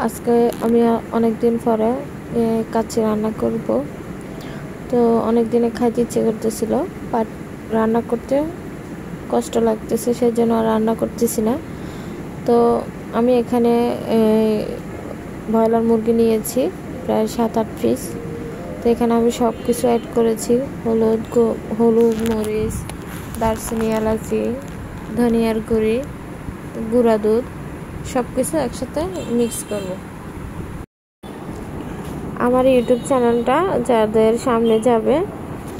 আজকে আমি অনেক দিন পরে কাচ্চি রান্না করব। তো অনেক দিনে খাইতে ইচ্ছে করতেছিল, বাট রান্না করতে কষ্ট লাগতেছে, সেই জন্য আর রান্না করতেছি না। তো আমি এখানে ব্রয়লার মুরগি নিয়েছি প্রায় 7-8 পিস। তো এখানে আমি সব কিছু অ্যাড করেছি, হলুদ, মরিচ, দারচিনি, এলাচি, ধনিয়ার গুঁড়ি, গুঁড়া দুধ, সব কিছু একসাথে মিক্স করব। আমার ইউটিউব চ্যানেলটা যাদের সামনে যাবে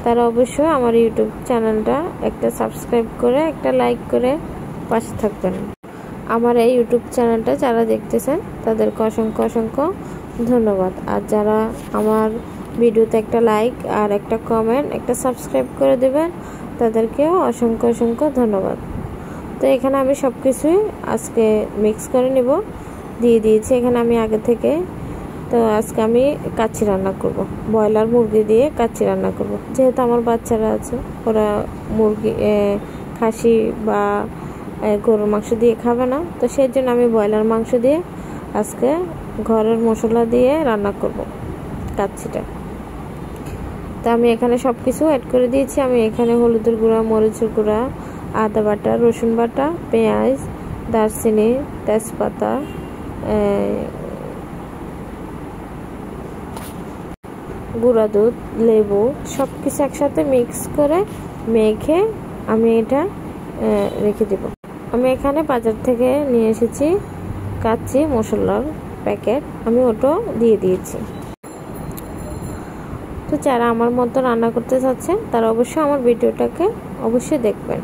তারা অবশ্যই আমার ইউটিউব চ্যানেলটা একটা সাবস্ক্রাইব করে একটা লাইক করে পাশে থাকবেন। আমার এই ইউটিউব চ্যানেলটা যারা দেখতেছেন তাদেরকে অসংখ্য অসংখ্য ধন্যবাদ। আর যারা আমার ভিডিওতে একটা লাইক আর একটা কমেন্ট একটা সাবস্ক্রাইব করে দেবেন তাদেরকেও অসংখ্য অসংখ্য ধন্যবাদ। তো এখানে আমি সব কিছুই আজকে মিক্স করে নেব, দিয়ে দিয়েছি এখানে আমি আগে থেকে। তো আজকে আমি কাচ্চি রান্না করব, ব্রয়লার মুরগি দিয়ে কাচ্চি রান্না করব। যেহেতু আমার বাচ্চারা আছে, ওরা মুরগি খাসি বা গরুর মাংস দিয়ে খাবে না, তো সেই জন্য আমি ব্রয়লার মাংস দিয়ে আজকে ঘরের মশলা দিয়ে রান্না করব কাচ্চিটা। তো আমি এখানে সব কিছু অ্যাড করে দিয়েছি। আমি এখানে হলুদের গুঁড়া, মরিচের গুঁড়া, আদা বাটা, রসুন বাটা, পেঁয়াজ, দারচিনি, তেজপাতা, গুঁড়া দুধ, লেবু সব কিছু একসাথে মিক্স করে মেখে আমি এটা রেখে দেব। আমি এখানে বাজার থেকে নিয়ে এসেছি কাচ্চি মশলার প্যাকেট, আমি ওটাও দিয়ে দিয়েছি। তো যারা আমার মতো রান্না করতে চাচ্ছেন তারা অবশ্যই আমার ভিডিওটাকে অবশ্যই দেখবেন।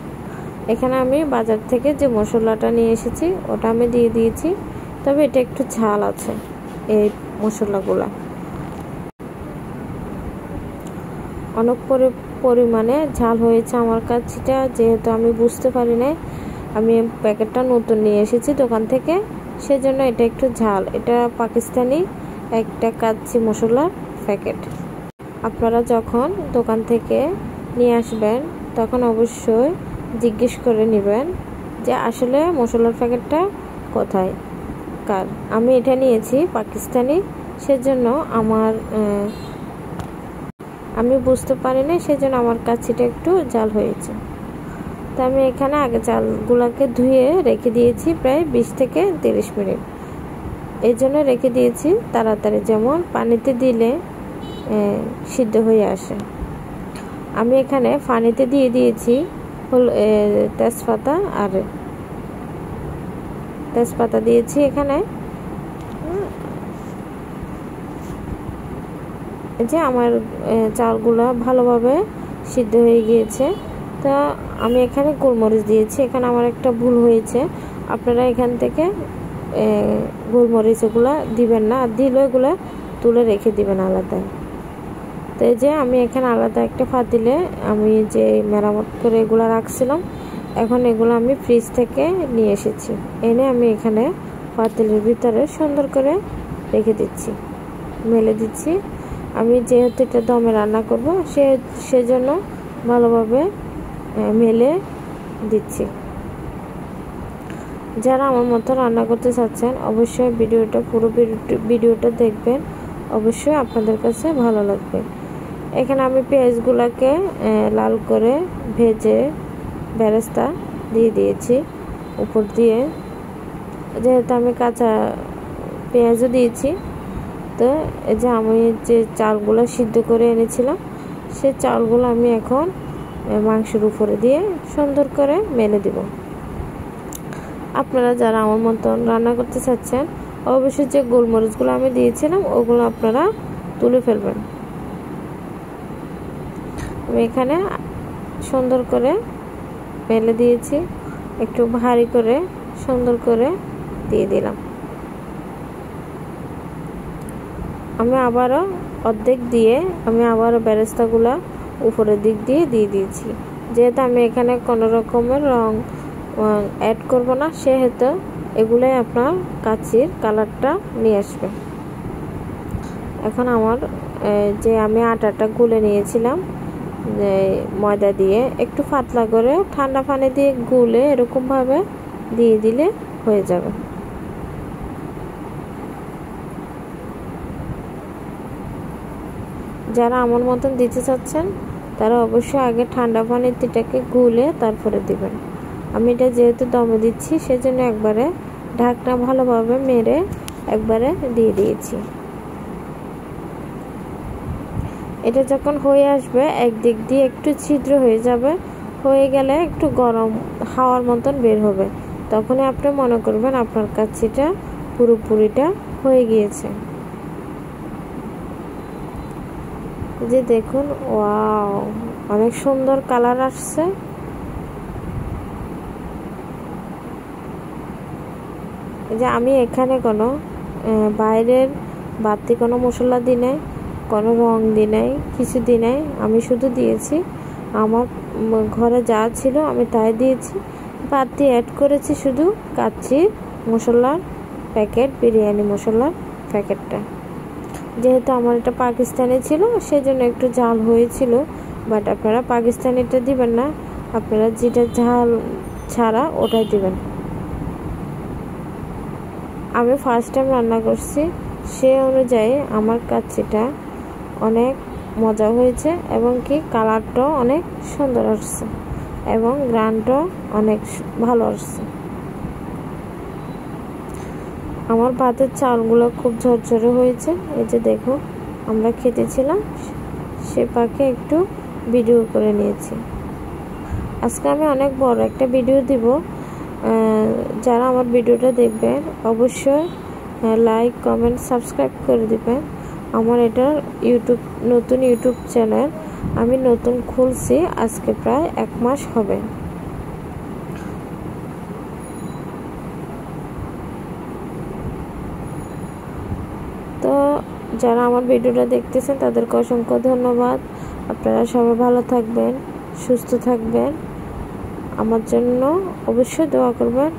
এখানে আমি বাজার থেকে যে মশলাটা নিয়ে এসেছি ওটা আমি দিয়ে দিয়েছি, তবে এটা একটু ঝাল আছে এই মশলাগুলো, অনেক পরিমাণে ঝাল হয়েছে আমার কাচ্চিটা। যেহেতু আমি বুঝতে পারি নাই, আমি প্যাকেটটা নতুন নিয়ে এসেছি দোকান থেকে, সেজন্য এটা একটু ঝাল। এটা পাকিস্তানি একটা কাচ্চি মশলার প্যাকেট। আপনারা যখন দোকান থেকে নিয়ে আসবেন তখন অবশ্যই জিজ্ঞেস করে নেবেন যে আসলে মশলার প্যাকেটটা কোথায় কার। আমি এটা নিয়েছি পাকিস্তানি, সেজন্য আমি বুঝতে পারি না, সেজন্য আমার কাচ্চিটা একটু জাল হয়েছে। তো আমি এখানে আগে চালগুলোকে ধুয়ে রেখে দিয়েছি প্রায় 20 থেকে 30 মিনিট। এই জন্য রেখে দিয়েছি তাড়াতাড়ি, যেমন পানিতে দিলে সিদ্ধ হয়ে আসে। আমি এখানে পানিতে দিয়ে দিয়েছি তেজপাতা দিয়েছি এখানে। যে আমার চালগুলো ভালোভাবে সিদ্ধ হয়ে গিয়েছে। তো আমি এখানে গোলমরিচ দিয়েছি। এখানে আমার একটা ভুল হয়েছে, আপনারা এখান থেকে গোলমরিচ এগুলো দিবেন না, আর দিলে এগুলো তুলে রেখে দিবেন আলাদা। তো এই যে আমি এখানে আলাদা একটা পাতিলে আমি যে মেরামত করে এগুলো রাখছিলাম, এখন এগুলো আমি ফ্রিজ থেকে নিয়ে এসেছি, এনে আমি এখানে পাতিলের ভিতরে সুন্দর করে রেখে দিচ্ছি, মেলে দিচ্ছি। আমি যেহেতু এটা দমে রান্না করব সেজন্য ভালোভাবে মেলে দিচ্ছি। যারা আমার মতো রান্না করতে চাচ্ছেন অবশ্যই পুরো ভিডিওটা দেখবেন, অবশ্যই আপনাদের কাছে ভালো লাগবে। এখানে আমি পেঁয়াজগুলোকে লাল করে ভেজে বেরেস্তা দিয়ে দিয়েছি উপর দিয়ে, যেহেতু আমি কাঁচা পেঁয়াজও দিয়েছি। তো এই যে আমি যে চালগুলো সিদ্ধ করে এনেছিলাম সেই চালগুলো আমি এখন মাংসের উপরে দিয়ে সুন্দর করে মেলে দিব। আপনারা যারা আমার মতন রান্না করতে চাচ্ছেন অবশ্যই যে গোলমরিচগুলো আমি দিয়েছিলাম ওগুলো আপনারা তুলে ফেলবেন। আমি এখানে সুন্দর করে মেলে দিয়েছি, একটু ভারী করে সুন্দর করে দিয়ে দিলাম। আমি আবারও অর্ধেক দিয়ে আমি আবারও বেরেস্তাগুলো উপরের দিক দিয়ে দিয়েছি। যেহেতু আমি এখানে কোনো রকমের রং অ্যাড করব না, সেহেতু এগুলোই আপনার কাচ্চির কালারটা নিয়ে আসবে। এখন আমার যে আমি আটাটা গুলে নিয়েছিলাম ময়দা দিয়ে, একটু পাতলা করে ঠান্ডা পানি দিয়ে গুলে এরকমভাবে দিয়ে দিলে হয়ে যাবে। যারা আমার মতন দিতে চাচ্ছেন তারা অবশ্যই আগে ঠান্ডা পানিতে এটাকে গুলে তারপরে দিবেন। আমি এটা যেহেতু দমে দিচ্ছি সেজন্য একবারে ঢাকনা ভালোভাবে মেরে একবারে দিয়ে দিয়েছি। এটা যখন হয়ে আসবে একদিক দিয়ে একটু ছিদ্র হয়ে যাবে, হয়ে গেলে একটু গরম হাওয়ার মতন বের হবে, তখনই আপনি মনে করবেন আপনার কাচ্চিটা পুরোপুরিটা হয়ে গিয়েছে। যে দেখুন, ওয়াও, অনেক সুন্দর কালার আসছে। যে আমি এখানে কোনো বাইরের বাড়তি কোনো মশলা দিই নাই, কোনো রং দিই নাই, কিছু দিই নাই। আমি শুধু দিয়েছি আমার ঘরে যা ছিল আমি তাই দিয়েছি। বাড়তি অ্যাড করেছি শুধু কাচ্চি মশলার প্যাকেট, বিরিয়ানি মশলার প্যাকেটটা। যেহেতু আমার এটা পাকিস্তানি ছিল সেজন্য একটু ঝাল হয়েছিল, বাট আপনারা পাকিস্তানিটা দিবেন না, আপনারা যেটা ঝাল ছাড়া ওটাই দিবেন। আমি ফার্স্ট টাইম রান্না করছি, সে অনুযায়ী আমার কাচ্চিটা অনেক মজা হয়েছে এবং কি কালারটাও অনেক সুন্দর আসছে এবং গ্রানটাও অনেক ভালো আসছে। আমার ভাতের চালগুলো খুব ঝরঝরে হয়েছে। এই যে দেখো, আমরা খেতেছিলাম সে পাকে একটু ভিডিও করে নিয়েছি। আজকে আমি অনেক বড় একটা ভিডিও দিব, যারা আমার ভিডিওটা দেখবেন অবশ্যই লাইক, কমেন্ট, সাবস্ক্রাইব করে দিবেন। আমার এটা নতুন ইউটিউব চ্যানেল, আমি নতুন খুলছি, আজকে প্রায় 1 মাস হবে। তো যারা আমার ভিডিওটা দেখতেছেন তাদেরকে অসংখ্য ধন্যবাদ। আপনারা সবাই ভালো থাকবেন, সুস্থ থাকবেন, আমার জন্য অবশ্যই দোয়া করবেন।